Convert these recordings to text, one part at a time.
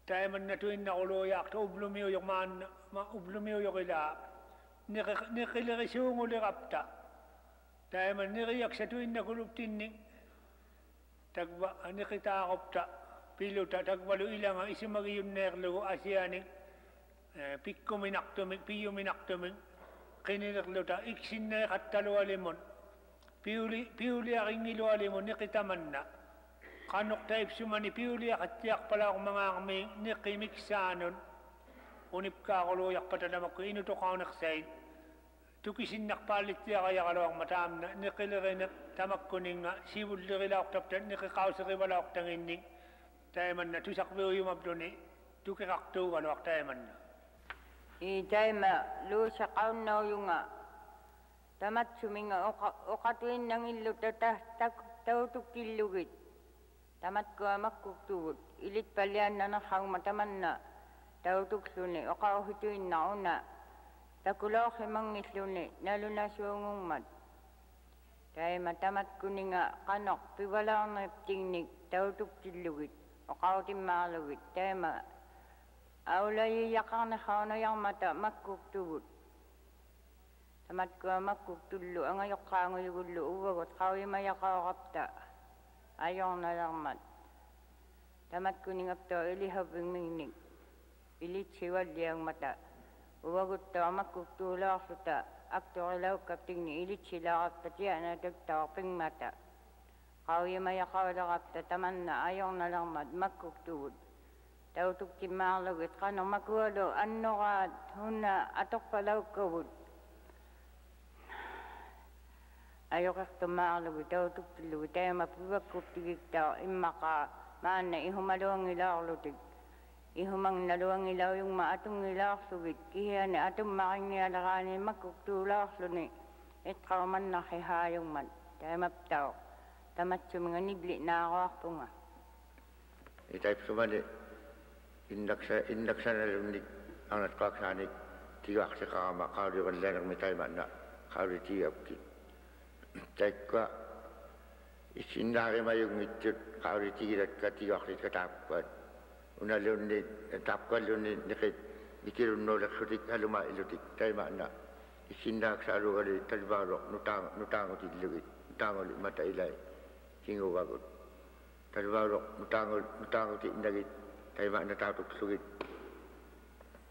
Taiman na tuin na uloyak to ublumiyo yung ublumiyo yung ila nikilirisyong ulirapta taiman niriyak sa tuin na kuluptinning tagba nikitakopta piluta tagbalu ilang ang isimagiyun nerlo asyaning pikkuminaktuming piyuminaktuming kinirluta iksin na kattalualimon piuli aking ilualimon nikitaman na kanok tayo sumani piuli akatiyak pala akong mga nikimiksanon unip ka kuluyak patadamak ko inuto ka naksayin tukisin nakpalit siya kaya kalawang matam na nikilirin tamak ko ning sibul lirilak taptan nikikausari walak tangining tayo man na tusak biyo yung abdoni tukikakto kalawak tayo man na tayo ma lu sa kaun na yung tamat suminga okatuin ng ilo tautuk kilugit tamat ko makuktuwot ilit palian na nakang mataman na tautuk suni okauhituin na una takulaw kimangis suni naluna siyong mat kaya matamat ko nga kanok piwala na tingnik tautuk kilugit okautin malugit kaya ma aulay yakang na kauna yung mata makuktuwot tamat ko makuktulo ang ayok ka nguyugulo uwagot kawi mayakaw kapta ayong nalamat tamat kuning apto ilihabing mingnig ilit siwal diyang mata uwagot to makukutulak suta akto ilaw kapting ni ilit sila kapatya na tagtawaping mata kawi mayakaw kapta taman na ayong nalamat makukutulod tautuk timalagit ka no makuwalo ano ka huna atok palaw kawud ayok ak tumaalo bitaw tuktilu tayo mapibak kuptigik tao imaka maana ihumaluang ilaw lutig ihumang naluang ilaw yung maatong ilaw sugit kiya ni atong making nialakani makuktulaw suni itkaman na kihayong man tayo maptaw tamat mga nibli na ako ako nga itayp sumali indaksa na lumnig ang natkaksanik tigak sa kakama kawri wala nang may tayo man na kawri tigap kit Teka, isindari mayung mitut kauri tigirat ka tigak rit katapkan. Una lunni tapkan lunni nikirun nolak sutik haluma ilutik tay mana. Isindak sa alu kali talbarok nutang utilugit nutang ulit mata ilay singo bagot. Talbarok nutang utit indagit tay mana tatuk sugit.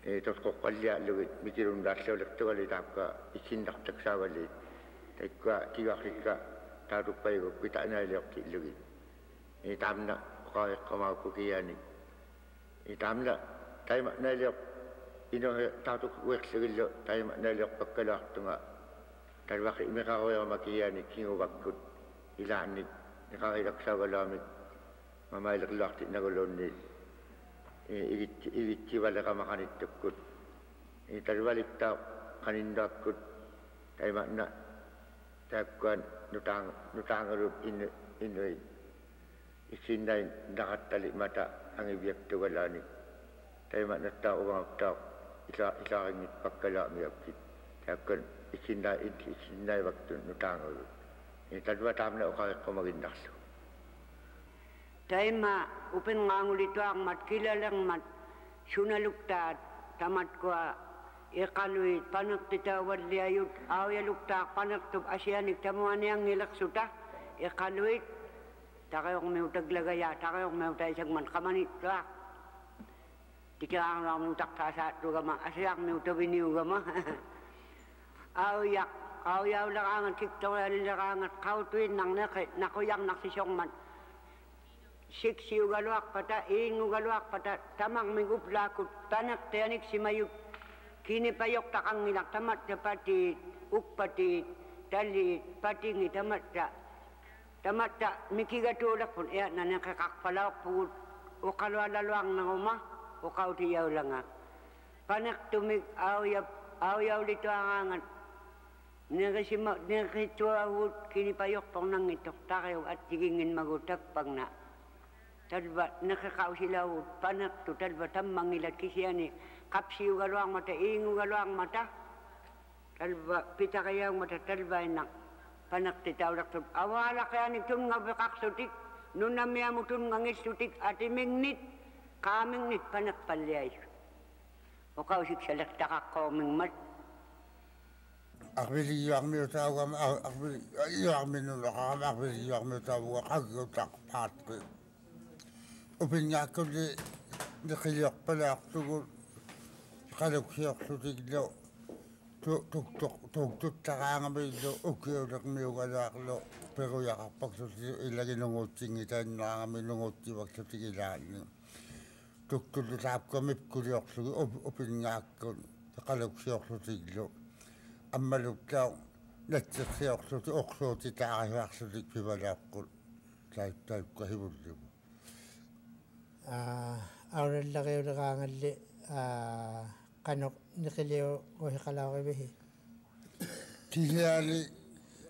Tos kok kalya lugit mikirun dasya ulit tu kali tapka isindak taksa kali. Teka tiga kita taruh payah kita nak lihat lagi. Ini tamna kau kamau kukian ni. Ini tamna tay mak nak lihat ini taruh wek segala tay mak nak lihat pekalah tengah. Terwakil mereka kau yang makian ni kini wakut ilan ni. Mereka hidup sahaja mama hidup lelaki nagolon ni. Ini ciwala kamakan itu kut. Ini terwalik tahu kanindak kut tay mak nak takkan nutang rup ini isindai dahat tali mata ang ibiyak tuwalani tayo mak nata orang tahu isa ingit pakkala miyakit takkan isindai waktu nutang rup ini tadwa tamna ukay kumagindas tayo ma upin ngangulito ang mat kilalang mat sunaluktat tamat ko iqalui panak titawad liayut awya lukta panak tub asyanik tamuan yang nilak suta iqalui takayong meu taglagaya takayong meu tay sagman kamanit la tikang ram tak sasat gama asyak meu tabiniu gama awya larangan tiktaw larangan kau tuin nang nakuyang naksisong man siksiu galuak pata ingu galuak pata tamang migup lakut panak tianik simayut kini payok takang ngilak tamat pati ukpati tali pati ngi tamat ta mikiga tulak pun ya nana kakak palak put o kalwa laluang na rumah o kau tiyaw langa panak tumig aw dito angan nagasitua kini payok pang nang itok takaw at tigingin magutak pang na talba nakakaw sila panak to talba tamang ilat kisyani kapsiu galuang mata ingu galuang mata talba pita kayang mata talba inak panak titawlak to awala kaya ni tun nga bakak sutik nunamya mutun ngangis sutik ati mingnit Kaaming nit panak palyay. O kausik salak takakoming mat. Akbili yang mi tahu akbili yang mi nula akbili yang mi tahu aku tak patut. Upinya aku di kiliak pelak tu kalau kiliak tu tidak tuk terang mi tu ukiu tak mi ugalak lo pero ya kapak tu ilagi nunguting kita nang mi nunguti waktu tu kita ni tuk tak kami kiliak tu upinya aku kalau kiliak tu tidak أما لو كان نتسخي أخصوتي تعالى أخصوتي في بلاقل تايب كهيب الجو أول اللغي ولغان اللي كانوا نخليه وهي خلاوي به تيجي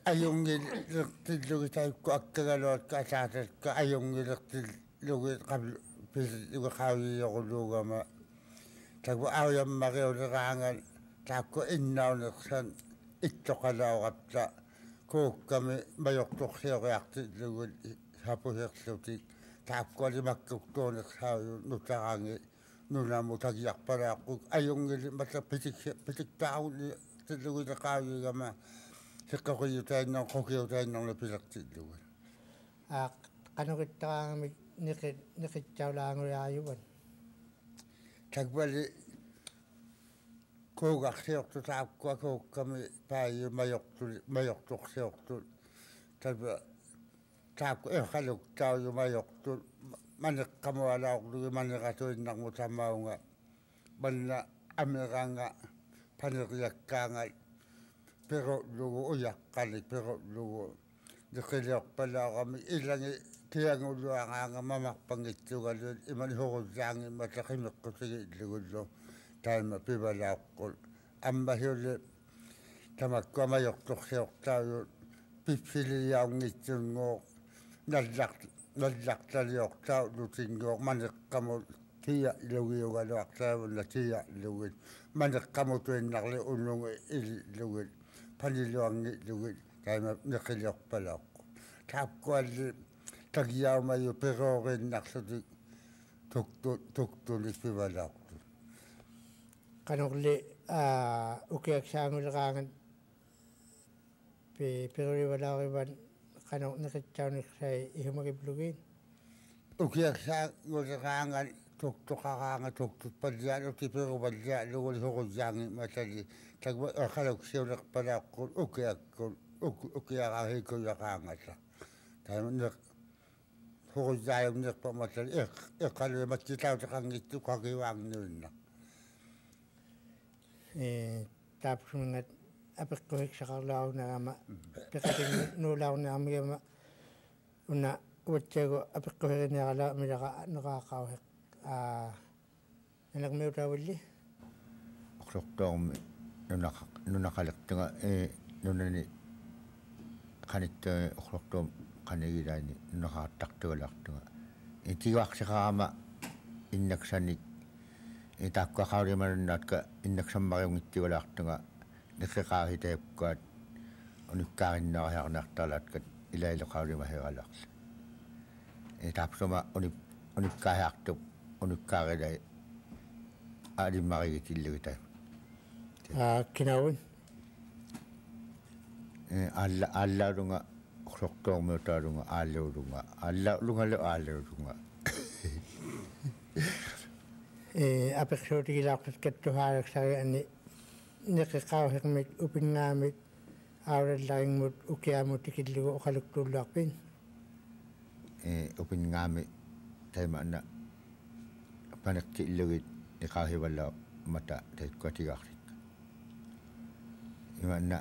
أيوم يلقتلو تايب كأكلوا كأساتر كأيوم يلقتلو قبل في الوخاوي يقولوا ما تقول أيوم ما غير لغان تاكو إننا نخسن إتقلا وقتا كوكامي ما يقطع خير يقتلوا هابو يقتلوا تاكو لما كوكتو نخسايو نتاعي نونا متاجيق براقو أيون ما بتك تعاون تلوا دقاوي كما سكاكو تاينا خوكيو تاينا لبيلك تلوا كانوا كتاعي نكت جاولان ويايوان تقبل كوغا خيوكتو تعب كوكو كمي باي ما يقتل خيوكتو تبا تعب خلوك تاو ما يقتل من قموا على عقلي من غاتو إنك متماونا بلنا أميرانا بانيك يكانا بيرو لغو يقالي بيرو لغو دخليق بلا غامي إلاني كيانو لغانا ما مقبانيتو غالي إمان هو زاني ما تخيمك قصير لغو تايم بيبلا أقول أما هي تما كما يقطع يقطع بيفيلي يوم يتنو نلقت يقطع لتنو من كم تيا لوي ولا يقطع ولا تيا لوي من كم توين نقل أنو لوي فني لوي تايم نخل يقبل تاب قال تجيا ما يبرر النقص تكتو لبيبلا كانوا اللي أوكي أكشانو لغان بيروري ولا غيبان كانوا نكتشاو نكشاي إهما قبلوين أوكي أكشانو لغان توك غان توك بديان أوكي بيرو بديان لول هو جاني مثلي تقول خلوك شيء لقبلا أقول أوكي أغاهي كل غان مثلا تايم هو جاي نقبل مثلا قالوا ما تتاو تخاني تقاقي وعنينا تابشونات أبقى شغلاو نعم بقدر نولاو نعم يوم ونا وتشو أبقى نعلا نغاقاو أنا ميوتا ولي أخلقتهم نونا خلقتنا نونني خانت أخلقتهم خاني داني نونا تقتوا لقتنا إنتي وقتها إنك سنك takwa kawri manat ka innak sammarung itti walaqtunga nikqaari taapkaat unikkaarinnariarnartalat kat ilailo kawri mahiralaqs taapsuma unikkaariartup unikkaaritai alimmarigitillugita kinawun аллаалунга орсортуормуутаалунга ааллуулунга аллаалунгалу ааллуулунга أبغى لاقت كتوها لكسر أني نقاو هكمت وبنامت أول اللعين مت وكيامت كله وخلق طول لاقين وبنامت تيم أن بنك اللي نقاه ولا متى تكوتي أخرك إما أن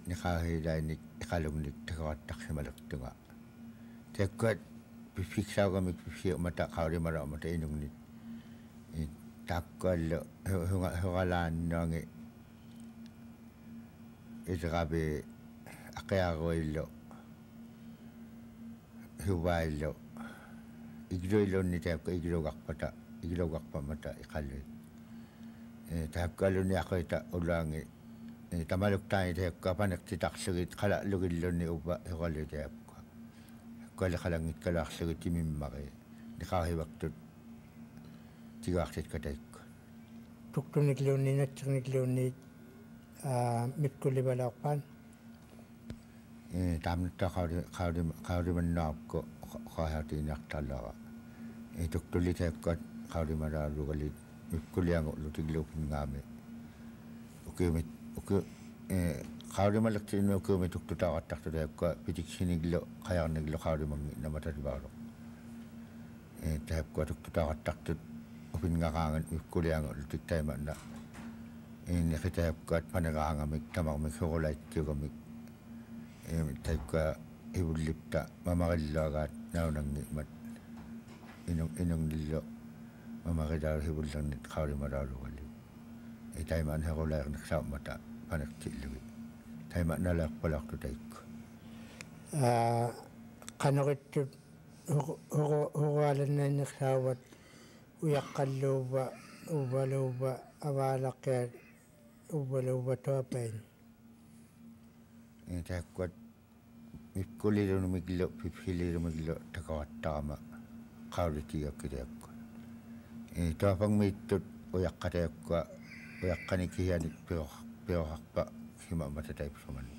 نقاه لأن يخلون تكوت تقسم لك تكوت بفكسة ومك بفكسة متى قاري مرة متى إنه takal hungalan nangi israbe akayagoilo huwailo igloilo ni tapka iglogak pamata ikalo tapkalo ni akoita ulangi tamaluk tayo tapka panak titaksugit kala lugilo ni uba hukalo tapka kala kalangit kalaksugit timimake nikahiwaktut tigaartit kataikku tuktunikluunni natsirnikluunni mikkulivalaaqpaan taamnutta qaalimannaarukku qaahatiinartallaqa tuktulitaakkat qaalimalaalugalit mikkuliangu lutigluupingaami ukimit qaalimalaqtiinnu ukimi tuktutaaqattaqtulaakka pitiksiniglu qajarniglu qaalimangi namatalivaaloq taakka tuktutaaqattaqtut upingaqaangan mikkuliangu lutigtaimanna niqitaakkat panaqaangamik tamarmik horulaittiugamik taikka ivullipta mamarillaagaat naunangi mat inungillo mamarilaar hivullarnit qaulimalaalugalli taimaan herulaerniqsaammata panertillugi taimaan nalaaqpalaartu taikku qanoqittut hurualannaanniqsaavat uyaqqalluuva uvaluuva avaalaqqiat uvaluuva tuapain taakkuat mikkulilunumiglu pipsililumiglu takawattaama qaulitigakkiliakku tuapangmiittut uyaqqataakka uyaqqanikihianik piroqarpa himamata taipsumani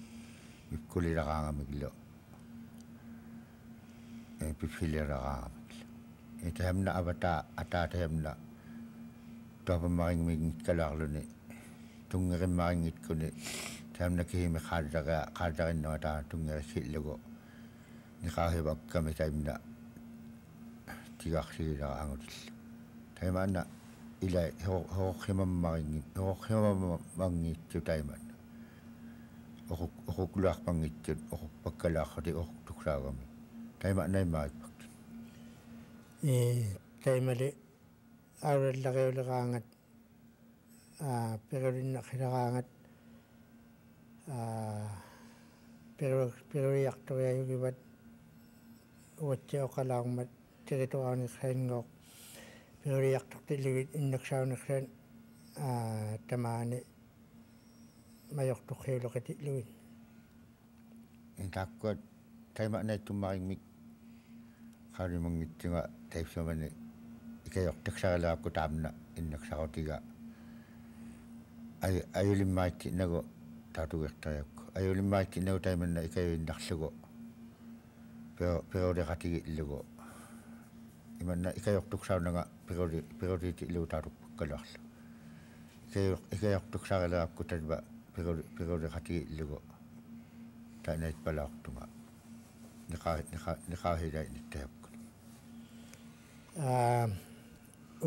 mikkulilaqaangamiglu pipsililaqaangamiglu tahamna ataatahamna tuapammaringmignitkalaarluni tungerimmaaringitkuni tahamna kihimi qaadaqinnaata tungerissillugu niqaahivakkami taimna tigaarsililaqaangutillu taimaanna ila hoqhimammangiittu taimaanna oqukluarpangittut oquppakkalaarrati oqtuksaagami taimaanna immaakpaktu taimali aurallariuleqaangat perulinnaqilaqaangat peruiartoriayugivat uatsioqalaarmat territoriaaniqsainngooq peruiartortilligit innaksauniqsaan tamaani majortuqsiuleqatitlugit taakkuat taimaanaittummaringmik qaalimangitsinga taipsumani ikajortaksarilaakku taamna innaksarutiga ayulimmaitsinnagu taatugertariakku ayulimmaitsinnagu taimanna ikayuinnarlugu peruliqatigillugu imanna ikajortuksaunanga perulitiillugu taatukkaluarlu ikajortuksarilaakku talva peruliqatigillugu taanaitpalaortunga niqaahilainittajakku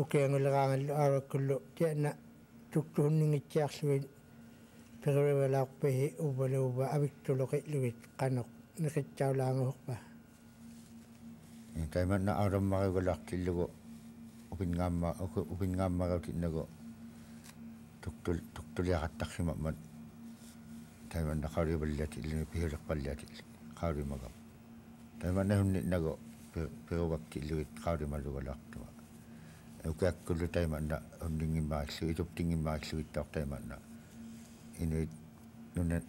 ukianguleqaangallu aarakkullu tiana tuktuhunningitsiarlugit perulivalaarpihi uvaluuva aviktuloqitlugit qanoq niqitsaulaanguhorpa taimanna aurammariugalartillugu upingaammarutiinnagu tuktuliaqattaqsimammat taimanna qaulivallati illuni pihuleqpallati qaulimagam taimanna hunninnagu peruvaktilluit qaulimallugalartuga ukiakkullu taimanna hunningimmaallu ituptingimmaallugittaor taimanna inuit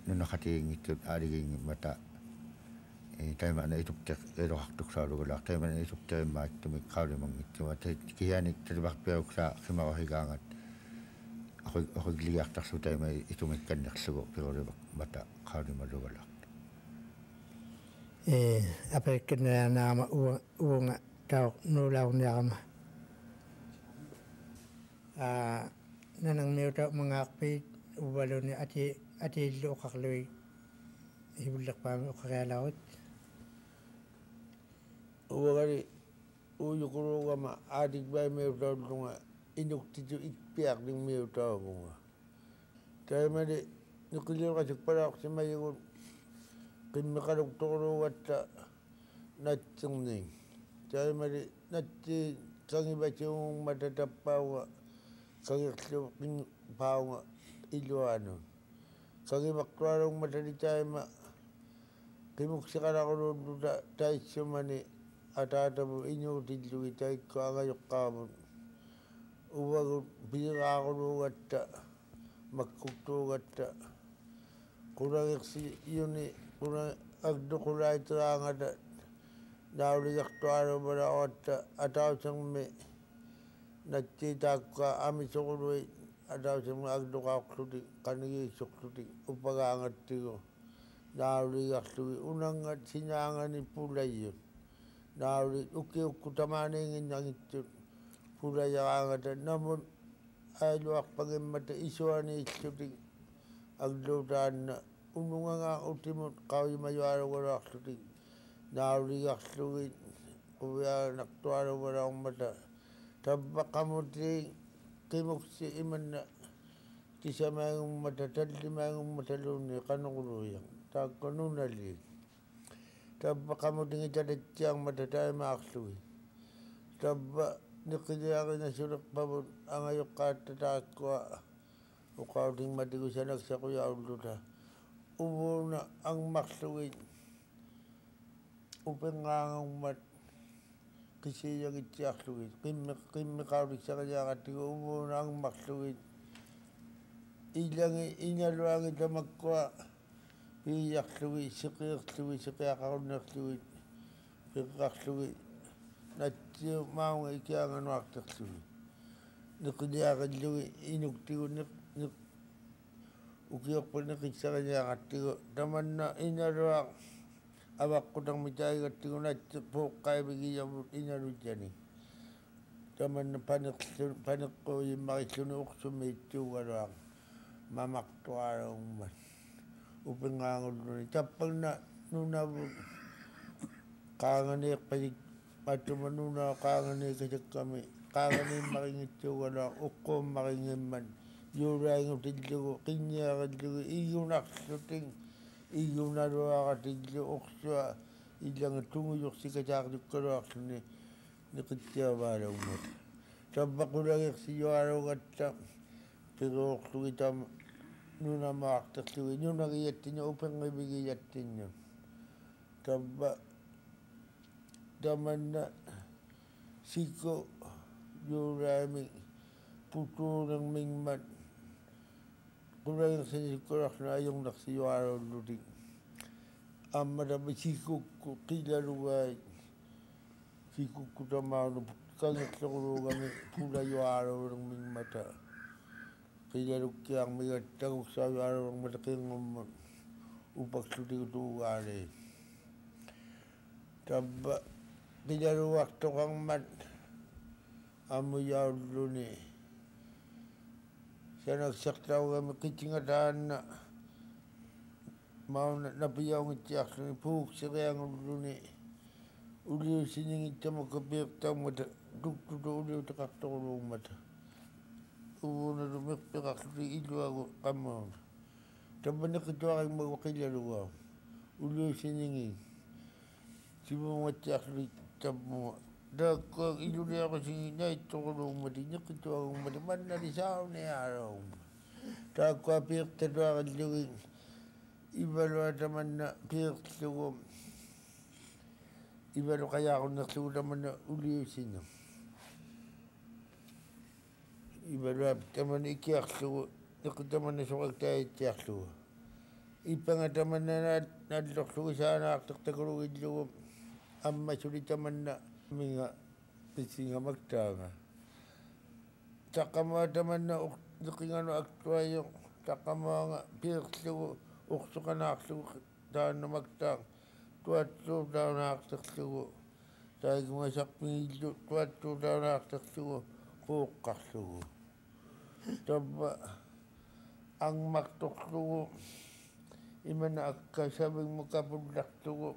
nunaqatiingittut aaligiingimmata taimanna itupteq eloqartuksaalugular taimanna itupterimmaaktumik qaulimangittuga kihianik talivarpiaruksaa qimarahigaangat oqigliartarlu taima itumikkannerlugu pirulivak qaulimallugalar aperikkinnaanaama uunga tauq nuulaurniarama nanangmiuta mangaarpiit uvaluni atiillu oqarlui hivullerpaami oqarialaarit uwagari uyukurugama aatikvaimiutaulunga inuktitu ikpiaqningmiutaagunga taimali niqiliuqatikpalaaqsimayigun qimmiqaluktoquluugatta natsirning taimali natsi sangivatiungmata tappauga kagirlu paunga iluanun kagimaqtualungmatali taima qimuksiqalaqululluta taissumani ataatavu iñuutillugi taikku agayoqqaamun uvagut piiqaaquluugatta makkuktuugatta qulagirsi iuni qula agduqulaitiraangata nauligertualumalaotta atausangmi Natita ami sokului ada semua agdo kakluti kanigi sokluti upagangat tigo nauli kakluti unangat sinangani pulayo nauli uki ukutamane nginangit pulayo angat namun ailuak pagemata isuani isluti agdo dan ununganga ultimut kau majuaro kakluti nauli kakluti kuya naktuaro barang mata tabba kamuti kimuksi iman kisa mayung mata tadli mayung mata luni kanunguluyang takonunali tabba kamuti ngitadatiang mata tayo maksui tabba nikidiyaki na surak babun angayok katatakwa ukauting matiku sanak sa kuya uluta ubo na ang maksui upengangang mat kisi yang itiakluit kimi kaudik sa kanya katigo ubo na ang maksluit ilangi inaluangi tamakwa piyakluit sikiyakluit pikakluit natiyo maunga ikiangan waktakluit nikidiyakadluit inuktigo ukiyok pa nakisa kanya katigo taman na inaluang awak kutang mitay katigo na pokay bigi yung inarujani taman na panik ko yung makisunok sumito karang mamaktuarang man upingangon nun tapang na nunabog kanganik palik matumanuna kanganik kasi kami kanganik makingito karang uko makingiman yuray ng tidyo kinya kadyo iyunak suting iyo na doa katigyo okswa ilang tunguyok si kacakdik karak ni kitya bala umot tabak ulagik si yuaraw katam pero oksu kita nuna makaktak siwi nuna kiyatin niya upang ibigiyatin niya tabak daman na siko yuraming puto ng mingman kurang senikorak na yung naksiyuaraw luting amarami sikukku kilaluway sikukku tamano kangit sa kurugami pulayuaraw ng ming mata kilalukyang migatagok sa yuaraw ng mata kayong upagsuti utuwari taba kilaluwak to kang mat amuyaw luni siya nagsaktaw kami kitingadaan na mau napiyaw ngitiyak ni puk siya kaya ng luni uliw siningit siya magkapiyaktaw mata duktuto uliw takakta kulong mata uwo na lumikpikak li ilo ako kamon taba nakitwa kay magwakilaluwa uliw siningit siya ngitiyak li tabo dako iluni ako si naito kulong mati nakitwa akong mati man narisaw na araw dako apik tadwa kadluwing ibalo ataman na pik lugo ibalo kaya ako naklugo naman na uliw sino ibalo ataman na ikiyak lugo nakitaman na sukag tayo ikiyak lugo ipangataman na nadlok lugo sa anak taktakulugid lugo ang masulitaman na minga pisinga magtanga takama taman na ukingano aktuayo takama nga pirklu uksukanaklu daan na magtang tuwatlo daan na aktaklu tayo gumasak pingidlo tuwatlo daan na aktaklu kukaklu taba ang maktoklu iman na akasabing makapulaklu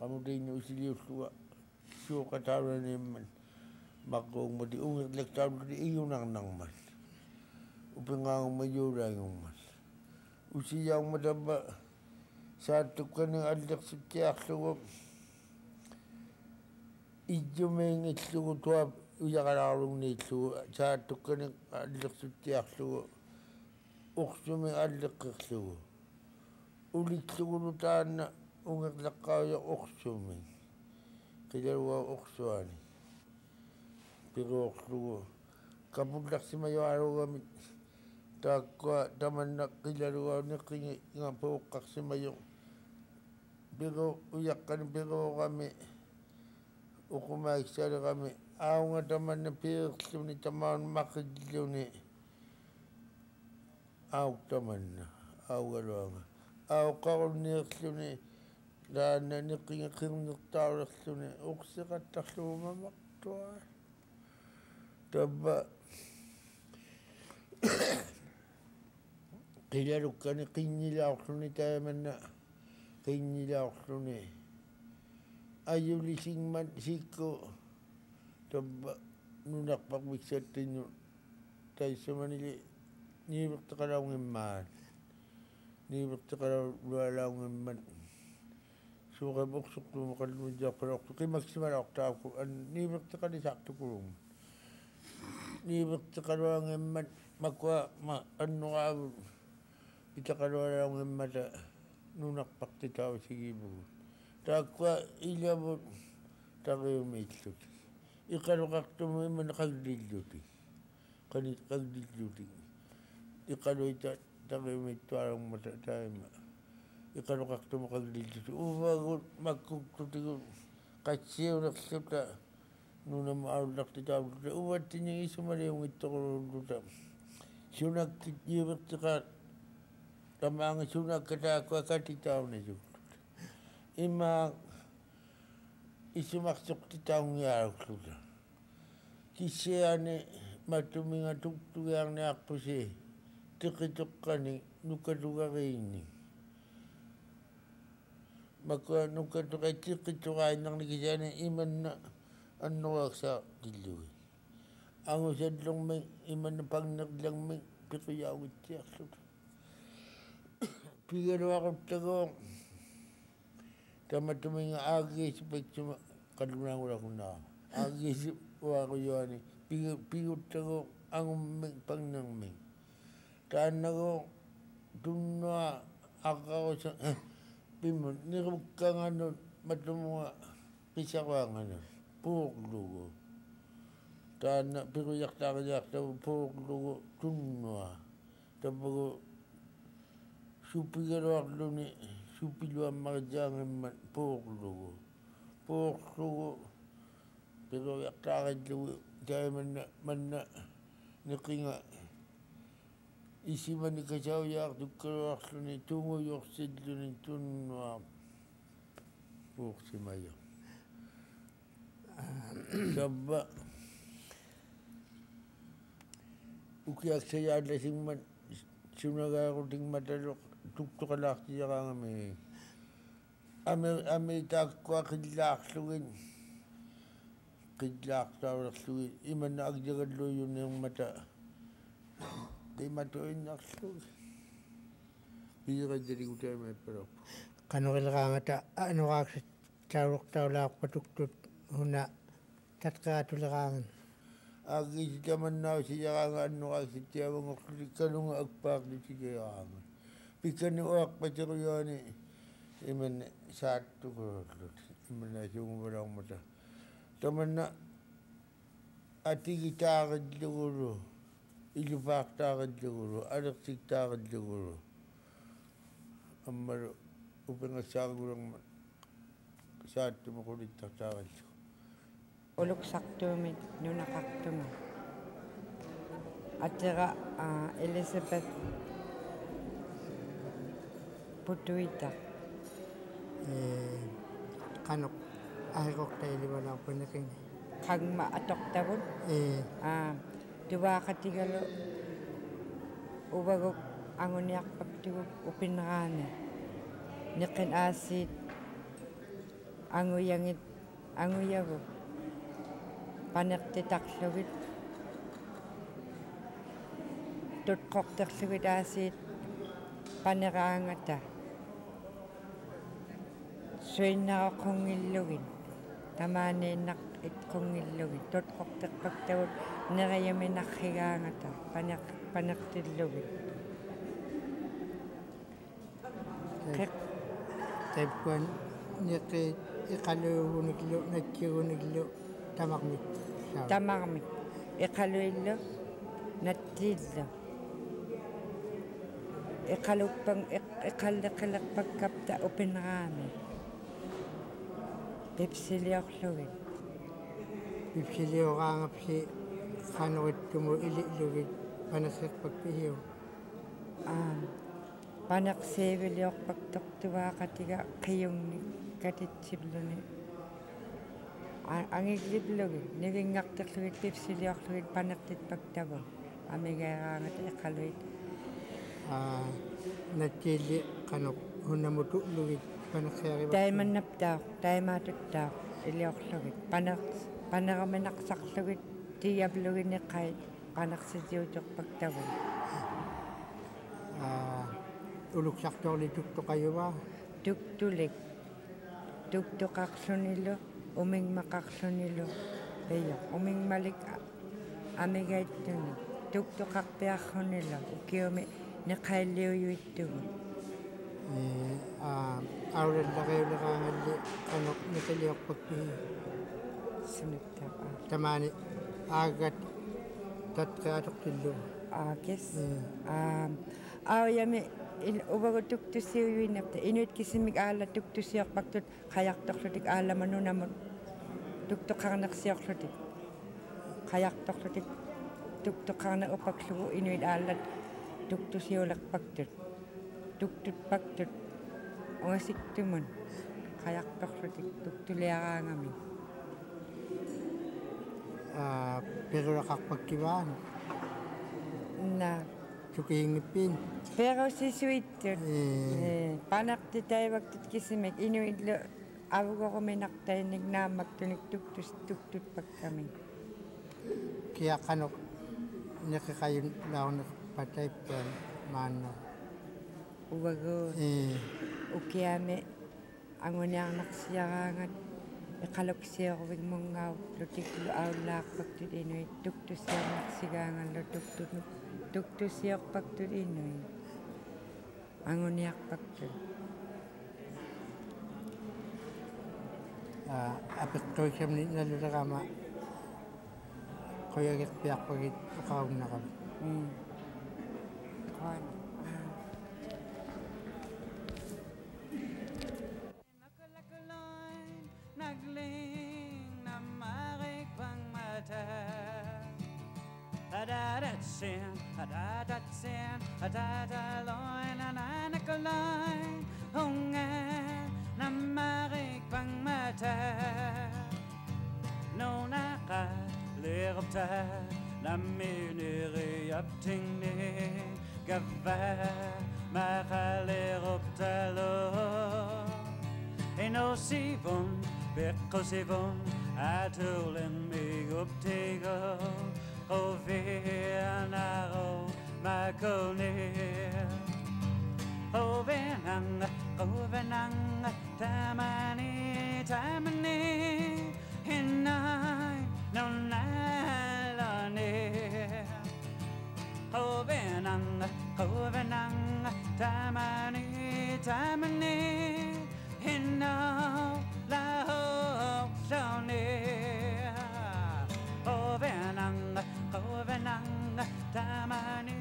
kamu din usiliw suwa suwa katawa naman magkong mati ungit lektaw di iyo nang man upingang mayura yung man usiyang madaba sa tukan ng aldak sa tiyak suwa idyo may ngitsuwa tuwa uyakararong nitsuwa sa tukan ng aldak sa tiyak suwa ukso may aldak kaksuwa ulit suwa lutaan na ungak lakaw yung oksumin. Kilawa oksuani. Pero oksuwa. Kapuglak si mayo araw kami. Takwa taman na kilawa na nga pukak si mayo. Pero uyak ka pero kami. uqumaiksalegami aunga tamanna piirluni tamaan maqilluni auktamanna augaluanga auqarunniirluni laanna niqingeqirnirtaulерлuni uqsiqattarlugumamaqtua tabba qilalukkani qinnilaorluni taamanna qinnilaorluni ayulisingman sikku tabba nunaqparmiksattinnu taissamanili niiverteqalaungimmaan niiverteqalaulualaungimman suuqamuqsuqlumu qallumijaqqalortu qimaksimalaortaaku an niiverteqalisartukulum niiverteqaluangimman makua ma annuqaagu pitaqalualaungimmata nunarpartitausigiimugut taakkua ilavut tariumiillut iqaluqartumu imman qallilluti qallilluti iqaluita tariumittualungmata taima iqaluqartumu qallilluti uvagut makkuktutigu qatsiunerluta nunamu aullartitaulluta uvattini isumaliungittoqululluta sunakkit niivertiqaat tamaanga sunakkataakkua katitaunasuk ima isumarsortitaungiarulluta kissiani matuminga tuktugiarniarpusi tiqitoqqani nukatugariinni makua nukatuqa tiqittuqainnerni kisiani imanna annuaqsaa tillugi angusallorming imanna pangnerlangming piqiyaugittiarluta pigaluaruttagoo tamatuminga aagiisupitsuma qallunaangulakunnaqa aagiisi uaquyuani piguttagoo angumming pangnerming taannagoo tunnua aqarusa pimmun nirukkanganut matumuga qisaruanganut puuqlugu taanna piquyartaaqiliartagu puuqlugu tunnua tapagu supigaluarluni supiluammarjaangimmat puuqlugu piquyartaaqillugu taimanna manna niqinga isimani kasauyaartukkaluarluni tunguyursilluni tunnua puuqsimayo sabba ukiaksayaallasingman sunagaarutingmataluq tuktuqalaartiyaqaangami ами тааккуа қиллаарлугин қиллаартаулерлуги иманна агигаллуйунниуммата qimatuinnerlugi piiqatilигутаамааппалерпу qanurileraangata anuqaaksat tauluqtaulaaqpatuktut huna tatqaatuleraangan aagiisitamannausiyaraanga annuqaaksittiavangorluli kalunga akpaarlitiliaraanga pikani uaqpatiruyuani imanna saattukulullut imanna suunguvalaarmata tamanna atigitaarillugulu ilupaartaarillugulu alersiktaarilugulu ammalu upingassaarugulerma saattumoqulittartaarillu uluksartuumik nunaqartuma atera Elizabeth putuita qanuq ahiqortailivalаарpuniqini qagma atoqtavut tuvaaqatigalu uvaguk anguniarpaktiguk upineraani niqin aasiit anguyangit anguyaguk paneqtitarlugit tutqorterlugit aasiit paneraangata suinnaroqungillugin tamaaniinnaq itqungillugit tutqorteqqaktavut neriyaminarrigaangata paneqtillugit taipkuan niqi iqaluuguniklu natsiguniklu tamarmik iqaluillu natsiillu iqaluppang iqalleqilerpakkapta upineraami pipsiliorlugit ipsiliorangapsi qanurittumu ililugit panasserpakpihiu Panaqsiiviliorpaktortuvaaqatiga qiyungni katitsilluni angigillugi nigingarterlugit pipsiliorlugit paneqtitpaktavu amigaeraangata iqaluit nattiilli qanuq hunnamutu'lugit paneqsiariva taimannaptaa taimaatuttaa iliorlugit paneqaminaqsarlugit tiiavlugineqqai qaneqsisiutorpaktavu uluksartorli tuktoqajuva tuktulik tuktoqarlunilu umingmaqarlunilu eyo umingmalik amigaittuni tuktoqarpiarrunilu ukiumi neqailliuyuittugu aurallariuleraangalli qanuq niqiliorpakpihi sunuttaa tamaani aagat tatqaatoqtillu aakis aayami uvagutuktusiuyuinnerta inuit kisimik aalla tuktusiorpaktut qajartorlutik aallamanunamut tuktoqarnersiorlutik qajartorlutik tuktoqarne upaklugu inuit aallat tuktusiulerpaktut tuktutpaktut ongasiktumun qajartorlutik tuktuliaraangami perulaqarpakkivaan na tukiingippin pero sisuittut panaqtitaivaktut kisimik inuitlu avugoruminartainik naammaktunik tuktutpakkami kiaqanuq neqiqayun laornerpataippuan maanno uvagu ukiami anguniarnarsiaraangat iqaluksioruvigmungaau lutiklu aullaarpaktut inuit tuktusiarnarsigaangallu tuktusiorpaktut inuit anguniarpaktut apiqtuisamni nalulerama qoyagerpiarpagit uqarugnaqam qaan nagling na marikpang mata Adadatsin, adadaloy na nanakaloy Hungan na marikpang mata No nakalirap ta na miniriyapting ni Gava makalirap talo Ino sivon Bekosivon atulen mig upptigo och venaro makoner och venang tamani hinai no nalane och venang tamani hinai la ho shone Ovenang tamani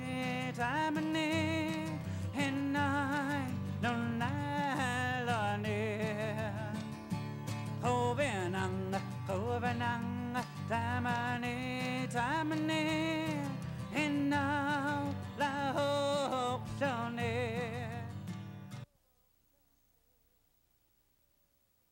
hinai no nalane Ovenang tamani hinai la ho